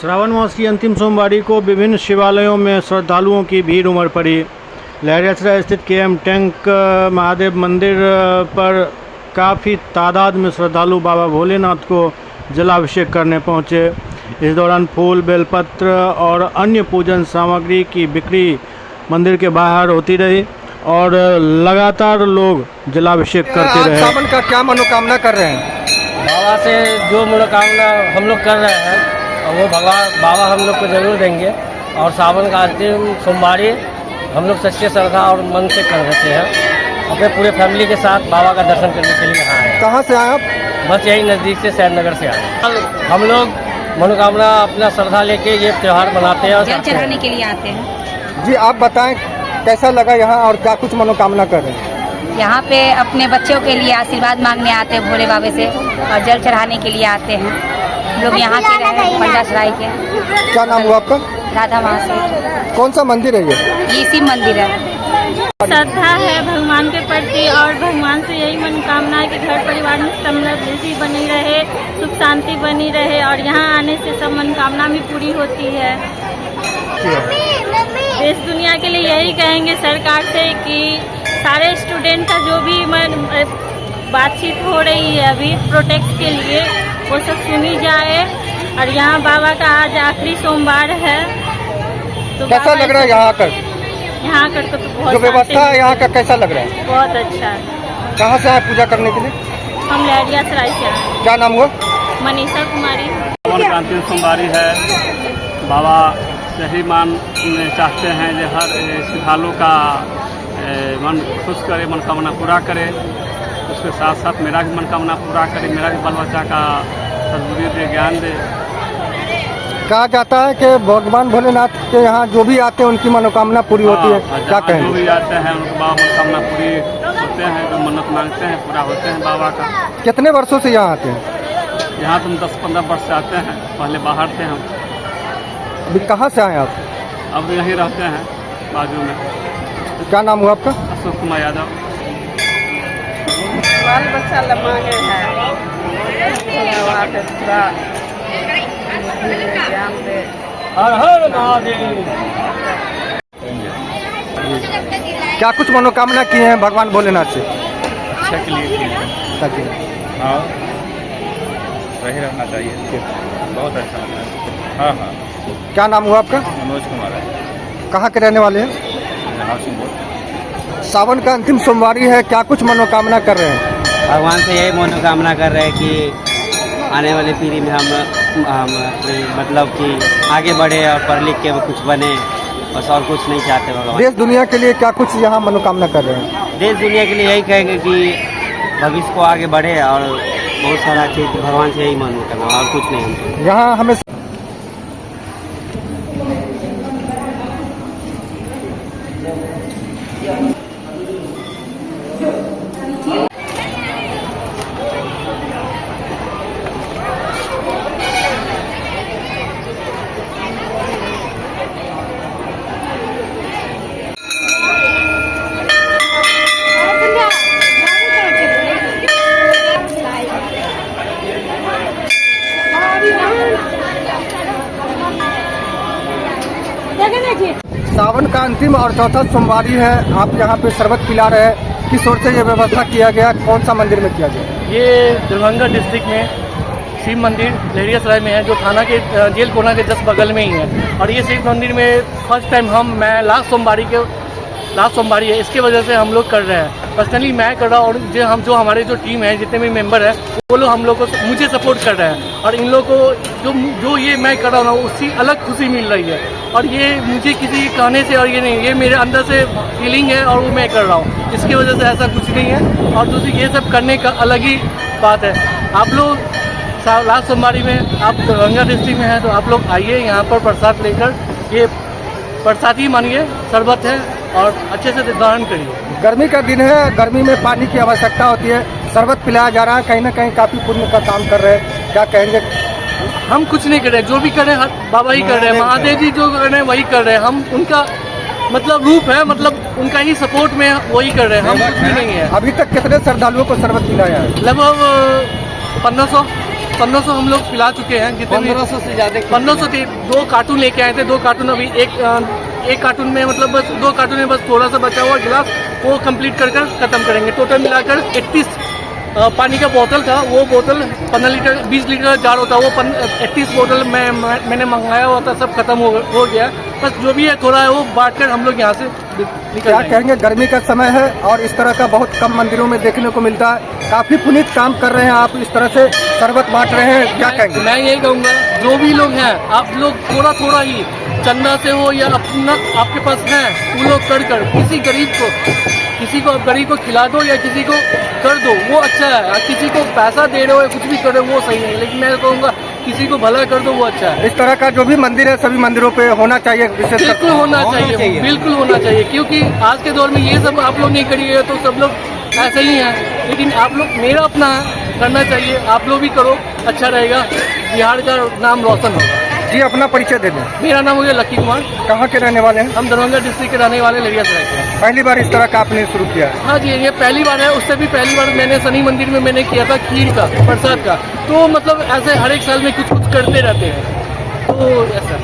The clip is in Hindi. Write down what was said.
श्रावण मास की अंतिम सोमवारी को विभिन्न शिवालयों में श्रद्धालुओं की भीड़ उमड़ पड़ी। लहरियासराय स्थित KM टैंक महादेव मंदिर पर काफ़ी तादाद में श्रद्धालु बाबा भोलेनाथ को जलाभिषेक करने पहुंचे। इस दौरान फूल, बेलपत्र और अन्य पूजन सामग्री की बिक्री मंदिर के बाहर होती रही और लगातार लोग जलाभिषेक करते रहे। सावन का क्या मनोकामना कर रहे हैं? बाबा से जो मनोकामना हम लोग कर रहे हैं वो बाबा हम लोग को जरूर देंगे। और सावन का अंतिम सोमवारी हम लोग सच्चे श्रद्धा और मन से कर देते हैं। अपने पूरे फैमिली के साथ बाबा का दर्शन करने के लिए यहाँ आए। कहाँ से आए आप? बस यही नज़दीक से सैन नगर से आए। हम लोग मनोकामना अपना श्रद्धा लेके ये त्यौहार मनाते हैं और जल चढ़ाने के लिए आते हैं। जी आप बताएं कैसा लगा यहाँ और क्या कुछ मनोकामना कर रहे हैं? यहाँ पे अपने बच्चों के लिए आशीर्वाद मांगने आते हैं भोले बाबा से और जल चढ़ाने के लिए आते हैं। लोग यहाँ के रहे पंडासराय के। क्या नाम हुआ आपका? राधा महाशय। कौन सा मंदिर है ये शिव मंदिर है। श्रद्धा है भगवान के प्रति और भगवान से यही मनोकामना है कि घर परिवार में समृद्धि बनी रहे, सुख शांति बनी रहे और यहाँ आने से सब मनोकामना भी पूरी होती है। देश दुनिया के लिए यही कहेंगे सरकार से कि सारे स्टूडेंट का जो भी बातचीत हो रही है अभी प्रोटेक्ट के लिए वो सब सुनी जाए। और यहाँ बाबा का आज आखिरी सोमवार है तो कैसा लग रहा है यहाँ आकर? यहाँ आकर तो बहुत जो व्यवस्था है यहाँ का कैसा लग रहा है? बहुत अच्छा है। कहाँ से आए पूजा करने के लिए? हम लहरियासराय से आए। क्या नाम हुआ? मनीषा कुमारी। सावन का अंतिम सोमवारी है। बाबा सही चाहते हैं कि हर श्रद्धालु का मन खुश करे, मनोकामना पूरा करे। उसके साथ साथ मेरा भी मनोकामना पूरा करे, मेरा भी बाल बच्चा का सद्बुद्धि दे, ज्ञान दे। कहा जाता है कि भगवान भोलेनाथ के यहाँ जो भी आते हैं उनकी मनोकामना पूरी होती है। क्या कहें? जो भी आते हैं उनके बाबा मनोकामना पूरी होते हैं, जो मन्नत मांगते हैं पूरा होते हैं बाबा का। कितने वर्षों से यहाँ आते हैं? यहाँ तो हम 10-15 वर्ष से आते हैं। पहले बाहर थे हम। अभी कहाँ से आए आप? अब यहीं रहते हैं बाजू में। क्या नाम हुआ आपका? अशोक कुमार यादव। बाल बच्चा लमांगे है क्या कुछ मनोकामना की है भगवान भोलेनाथ से? अच्छा के लिए ताकि हाँ सही रहना चाहिए। बहुत अच्छा लग रहा है। हाँ हाँ। क्या नाम हुआ आपका? मनोज कुमार है। कहाँ के रहने वाले हैं? सावन का अंतिम सोमवारी है, क्या कुछ मनोकामना कर रहे हैं? भगवान से यही मनोकामना कर रहे हैं कि आने वाली पीढ़ी में हम मतलब कि आगे बढ़े और पढ़ लिख के कुछ बने। बस और कुछ नहीं चाहते भगवान। देश दुनिया के लिए क्या कुछ यहाँ मनोकामना कर रहे हैं? देश दुनिया के लिए यही कहेंगे कि भविष्य को आगे बढ़े और बहुत सारा चीज़ भगवान से यही मनोकामना और कुछ नहीं। यहाँ हमें सावन का अंतिम और चौथा सोमवारी है, आप यहाँ पे शरबत पिला रहे हैं। किस ओर से ये व्यवस्था किया गया? कौन सा मंदिर में किया गया? ये दरभंगा डिस्ट्रिक्ट में शिव मंदिर लहरियासराय में है, जो थाना के जेल कोना के जस्ट बगल में ही है। और ये शिव मंदिर में फर्स्ट टाइम मैं लास्ट सोमवारी है, इसके वजह से हम लोग कर रहे हैं। पर्सनली मैं कर रहा हूँ और जो हमारे टीम है, जितने भी मेंबर हैं, वो लोग हम लोग को मुझे सपोर्ट कर रहे हैं। और इन लोगों को जो ये मैं कर रहा हूँ उसकी अलग खुशी मिल रही है। और ये मुझे किसी कहने से और ये नहीं, ये मेरे अंदर से फीलिंग है और वो मैं कर रहा हूँ। इसकी वजह से ऐसा कुछ नहीं है। और दूसरी ये सब करने का अलग ही बात है। आप लोग लास्ट सोमवारी में आप दरभंगा डिस्ट्रिक्ट में हैं तो आप लोग आइए यहाँ पर प्रसाद लेकर। ये प्रसाद ही मानिए, शरबत है और अच्छे से ग्रहण करिए। गर्मी का दिन है, गर्मी में पानी की आवश्यकता होती है, शरबत पिलाया जा रहा है, कहीं ना कहीं काफ़ी पुण्य का काम कर रहे हैं। क्या कहेंगे? हम कुछ नहीं कर रहे, जो भी कर रहे हैं बाबा ही कर रहे हैं। महादेव जी जो कर रहे हैं वही कर रहे हैं। हम उनका मतलब रूप है, मतलब उनका ही सपोर्ट में वही कर रहे हैं, हम कुछ भी नहीं है। अभी तक कितने श्रद्धालुओं को शरबत पिलाया है? लगभग 1500। 1500 हम लोग पिला चुके हैं। जितने 1500 से ज़्यादा 1500 थे। 2 कार्टून लेके आए थे, 2 कार्टून अभी एक कार्टून में मतलब बस 2 कार्टून में बस थोड़ा सा बचा हुआ गिलास वो कंप्लीट कर ख़त्म करेंगे। टोटल मिलाकर 31 पानी का बोतल था। वो बोतल 15 लीटर 20 लीटर का जार होता है, वो 31 बोतल मैंने मंगाया हुआ था, सब खत्म हो गया। बस जो भी है थोड़ा है वो बांट कर हम लोग यहाँ से निकल क्या कहेंगे, गर्मी का समय है और इस तरह का बहुत कम मंदिरों में देखने को मिलता है। काफ़ी पुनीत काम कर रहे हैं आप, इस तरह से शरबत बांट रहे हैं, क्या कहेंगे? मैं यही कहूँगा जो भी लोग हैं आप लोग थोड़ा थोड़ा ही चंदा से हो या अपना आपके पास है वो लोग कर किसी गरीब को खिला दो या किसी को कर दो, वो अच्छा है। किसी को पैसा दे रहे हो या कुछ भी कर रहे हो वो सही नहीं, लेकिन मैं कहूँगा किसी को भला कर दो वो अच्छा है। इस तरह का जो भी मंदिर है सभी मंदिरों पे होना चाहिए, विशेष बिल्कुल होना चाहिए, बिल्कुल होना चाहिए, क्योंकि आज के दौर में ये सब आप लोग नहीं करिए तो सब लोग ऐसे ही हैं। लेकिन आप लोग मेरा अपना करना चाहिए, आप लोग भी करो, अच्छा रहेगा, बिहार का नाम रोशन होगा। जी अपना परिचय दे दें। मेरा नाम हो गया लक्की कुमार। कहाँ के रहने वाले हैं? हम दरभंगा डिस्ट्रिक्ट के रहने वाले लहरियासराय के हैं। पहली बार इस तरह का आपने शुरू किया? हाँ जी, ये पहली बार है। उससे भी पहली बार मैंने शनि मंदिर में मैंने किया था खीर का प्रसाद का। तो मतलब ऐसे हर एक साल में कुछ करते रहते हैं, तो ऐसा।